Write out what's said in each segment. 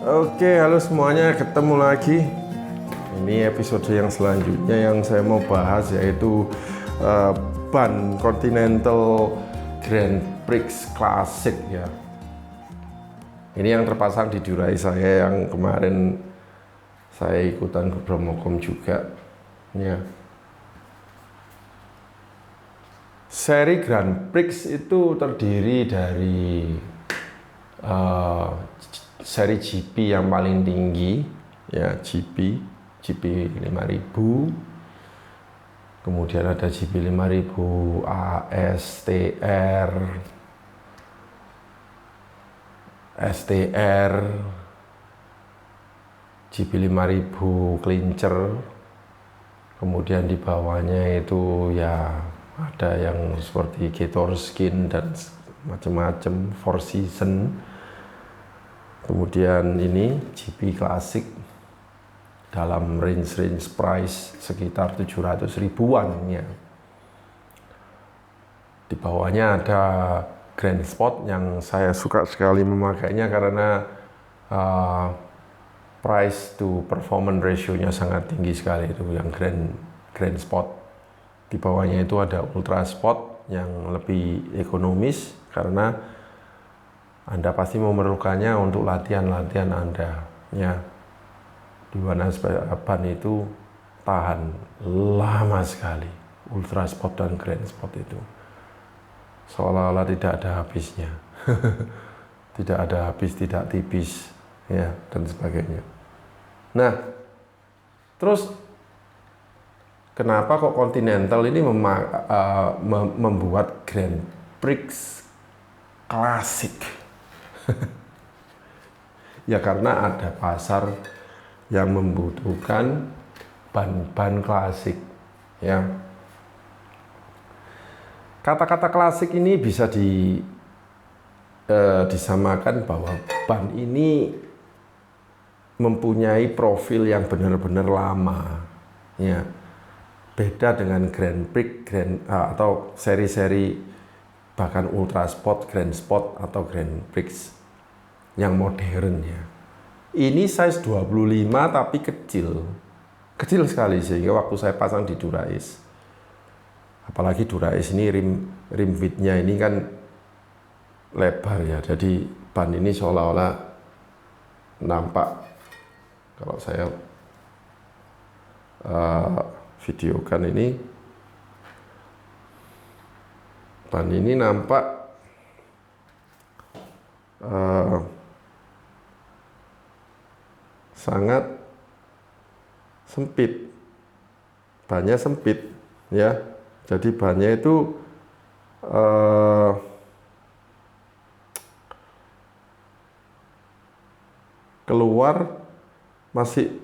Oke, halo semuanya, ketemu lagi. Ini episode yang selanjutnya yang saya mau bahas yaitu ban Continental Grand Prix Classic ya. Ini yang terpasang di Durai saya yang kemarin saya ikutan ke Bromokom juga. Ya. Seri Grand Prix itu terdiri dari seri GP yang paling tinggi, ya GP 5000, kemudian ada GP 5000 AS, TR, STR, GP 5000 Clincher, kemudian di bawahnya itu ya ada yang seperti Gatorskin dan macam-macam, Four Season. Kemudian ini GP Classic dalam range price sekitar 700 ribuan ya. Di bawahnya ada Grand Sport yang saya suka sekali memakainya karena price to performance ratio-nya sangat tinggi sekali, itu yang Grand Sport. Di bawahnya itu ada Ultra Sport yang lebih ekonomis karena Anda pasti memerlukannya untuk latihan-latihan Anda ya. Di mana ban itu tahan lama sekali, Ultra Sport dan Grand Sport itu seolah-olah tidak ada habisnya. Tidak ada habis, tidak tipis ya, dan sebagainya. Nah, terus kenapa kok Continental ini membuat Grand Prix Classic? Ya karena ada pasar yang membutuhkan ban-ban klasik ya. Kata-kata klasik ini bisa disamakan bahwa ban ini mempunyai profil yang benar-benar lama ya. Beda dengan Grand Prix atau seri-seri bahkan Ultra Sport, Grand Sport atau Grand Prix yang modern ya. Ini size 25 tapi kecil sekali, sehingga waktu saya pasang di Durais, apalagi Durais ini rim width-nya ini kan lebar ya, jadi ban ini seolah-olah nampak, kalau saya videokan ini, ban ini nampak sangat sempit, bannya sempit ya. Jadi bannya itu keluar masih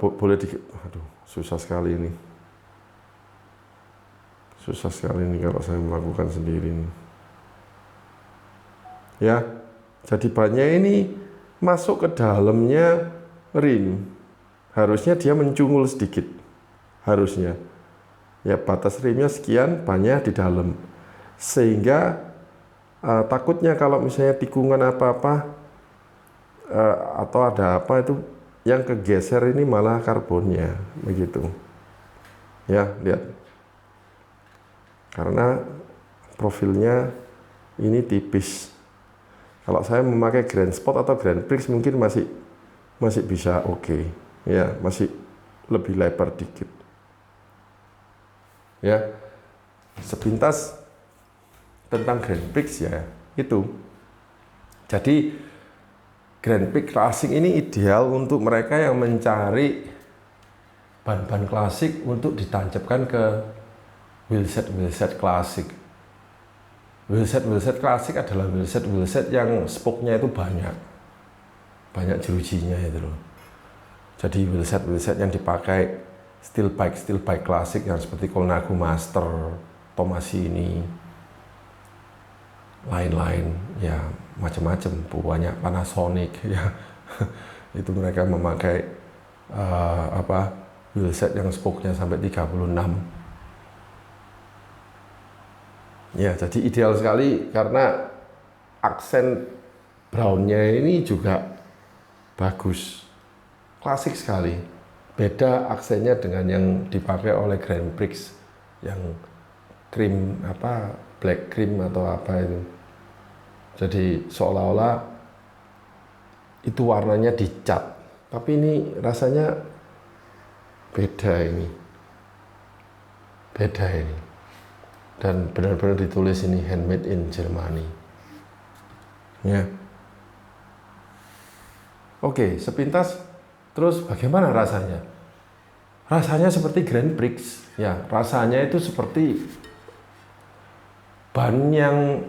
boleh aduh, susah sekali ini kalau saya melakukan sendiri ini ya. Jadi bannya ini masuk ke dalamnya rim, harusnya dia mencungul sedikit, harusnya ya, batas rimnya sekian, bannya di dalam, sehingga takutnya kalau misalnya tikungan apa-apa atau ada apa, itu yang kegeser ini malah karbonnya begitu ya. Lihat, karena profilnya ini tipis. Kalau saya memakai Grand Sport atau Grand Prix mungkin masih bisa oke ya, masih lebih lebar dikit ya. Sepintas tentang Grand Prix ya itu. Jadi Grand Prix Classic ini ideal untuk mereka yang mencari ban-ban klasik untuk ditancapkan ke wheelset klasik. Wheelset klasik adalah wheelset yang spoke-nya itu banyak jerujinya itu loh. Jadi wheelset yang dipakai steel bike klasik yang seperti Colnago Master, Tomasini, lain-lain ya, macam-macam, banyak, Panasonic ya. Itu mereka memakai wheelset yang spoke-nya sampai 36. Ya, jadi ideal sekali karena aksen brownnya ini juga bagus, klasik sekali. Beda aksennya dengan yang dipakai oleh Grand Prix yang cream apa, black cream atau apa itu. Jadi seolah-olah itu warnanya dicat, tapi ini rasanya beda ini. Beda ini. Dan benar-benar ditulis ini handmade in Germany. Ya. Oke, sepintas terus bagaimana rasanya? Rasanya seperti Grand Prix. Ya, rasanya itu seperti ban yang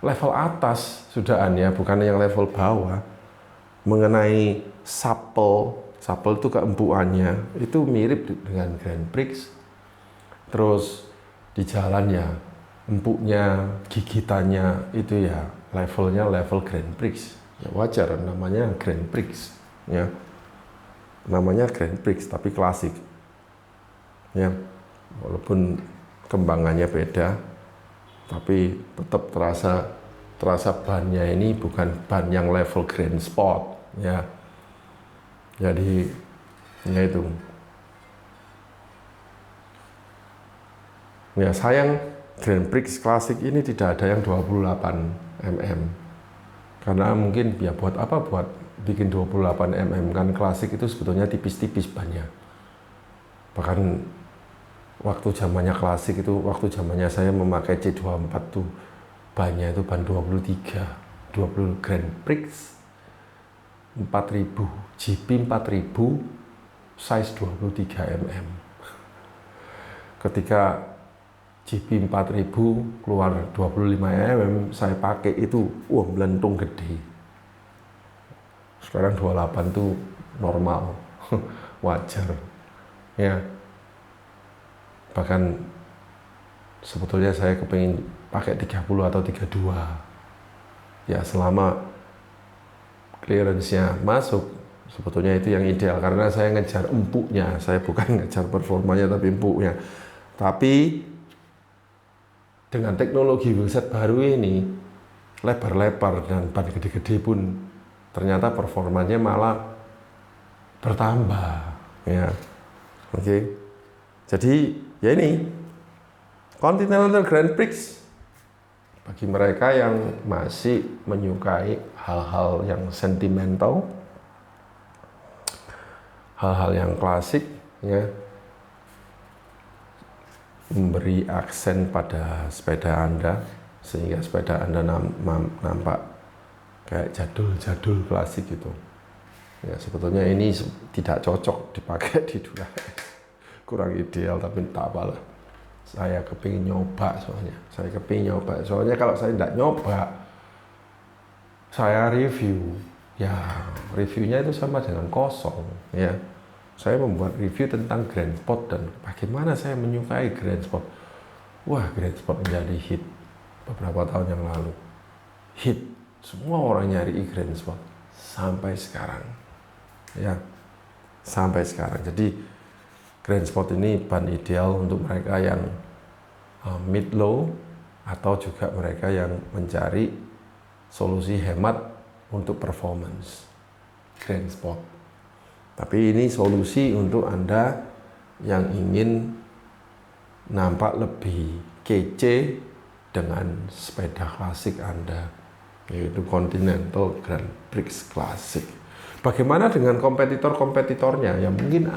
level atas sudahan ya, bukan yang level bawah. Mengenai sapel itu keempuannya itu mirip dengan Grand Prix. Terus di jalannya, empuknya, gigitannya itu ya levelnya level Grand Prix. Ya wajar namanya Grand Prix, ya. Namanya Grand Prix tapi klasik. Ya. Walaupun kembangannya beda, tapi tetap terasa bannya ini bukan ban yang level Grand Sport, ya. Jadi ya itu. Ya sayang Grand Prix klasik ini tidak ada yang 28 mm. Karena mungkin ya buat apa buat bikin 28 mm, kan klasik itu sebetulnya tipis-tipis bannya. Bahkan waktu zamannya klasik itu, waktu zamannya saya memakai C24 tuh bannya itu ban 23, 20 Grand Prix 4000, GP 4000 size 23 mm. Ketika GP 4000 keluar 25 mm, saya pakai itu, melentung gede. Sekarang 28 tuh normal, wajar. Ya. Bahkan sebetulnya saya kepingin pakai 30 atau 32. Ya, selama clearance-nya masuk, sebetulnya itu yang ideal karena saya ngejar empuknya, saya bukan ngejar performanya tapi empuknya. Tapi dengan teknologi wheelset baru ini, lebar-lebar dan ban gede-gede pun ternyata performanya malah bertambah, ya. Oke. Jadi ya ini Continental Grand Prix bagi mereka yang masih menyukai hal-hal yang sentimental, hal-hal yang klasik, ya. Memberi aksen pada sepeda Anda sehingga sepeda Anda nampak kayak jadul-jadul klasik gitu. Ya, sebetulnya ini tidak cocok dipakai di Dura S. Kurang ideal, tapi tak apalah. Saya kepingin nyoba soalnya. Kalau saya tidak nyoba, saya review. Ya, reviewnya itu sama dengan kosong, ya. Saya membuat review tentang Grand Sport dan bagaimana saya menyukai Grand Sport. Wah, Grand Sport menjadi hit beberapa tahun yang lalu. Hit, semua orang nyari Grand Sport sampai sekarang. Ya, sampai sekarang. Jadi Grand Sport ini ban ideal untuk mereka yang mid-low atau juga mereka yang mencari solusi hemat untuk performance. Grand Sport. Tapi ini solusi untuk Anda yang ingin nampak lebih kece dengan sepeda klasik Anda, yaitu Continental Grand Prix Classic. Bagaimana dengan kompetitor-kompetitornya? Ya mungkin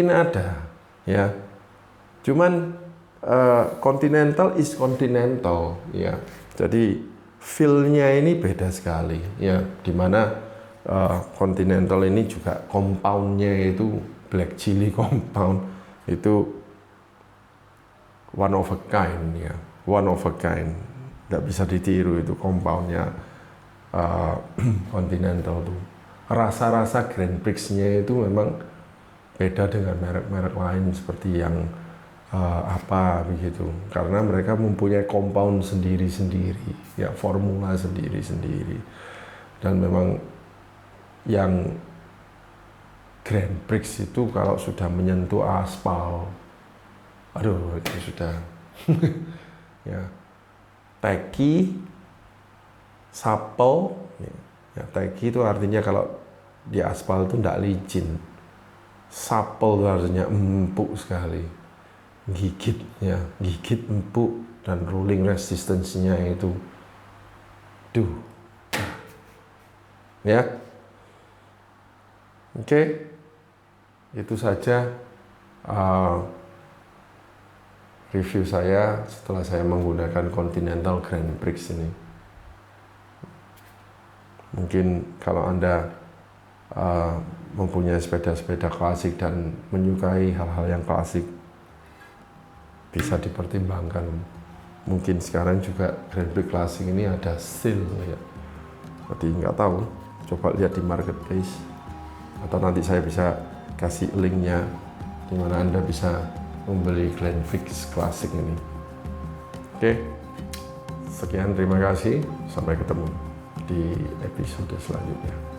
ada, ya. Cuman Continental is Continental, ya. Jadi feel-nya ini beda sekali, ya. Dimana Continental ini juga compound-nya itu black chili compound, itu one of a kind, ya. One of a kind, tidak bisa ditiru itu compound-nya Continental tuh. Rasa-rasa Grand Prix-nya itu memang beda dengan merek-merek lain seperti yang apa begitu, karena mereka mempunyai compound sendiri-sendiri, ya, formula sendiri-sendiri, dan memang yang Grand Prix itu kalau sudah menyentuh aspal, aduh itu sudah ya, tacky, Supple, ya, taggy itu artinya kalau di aspal itu tidak licin. Supple itu artinya empuk sekali, gigit empuk, dan rolling resistance-nya itu ya. Oke, itu saja review saya setelah saya menggunakan Continental Grand Prix ini. Mungkin kalau Anda mempunyai sepeda-sepeda klasik dan menyukai hal-hal yang klasik, bisa dipertimbangkan. Mungkin sekarang juga Grand Prix klasik ini ada sale ya. Jadi nggak tahu, coba lihat di marketplace, atau nanti saya bisa kasih linknya di mana Anda bisa membeli Grand Prix klasik ini. Oke, sekian, terima kasih, sampai ketemu di episode selanjutnya.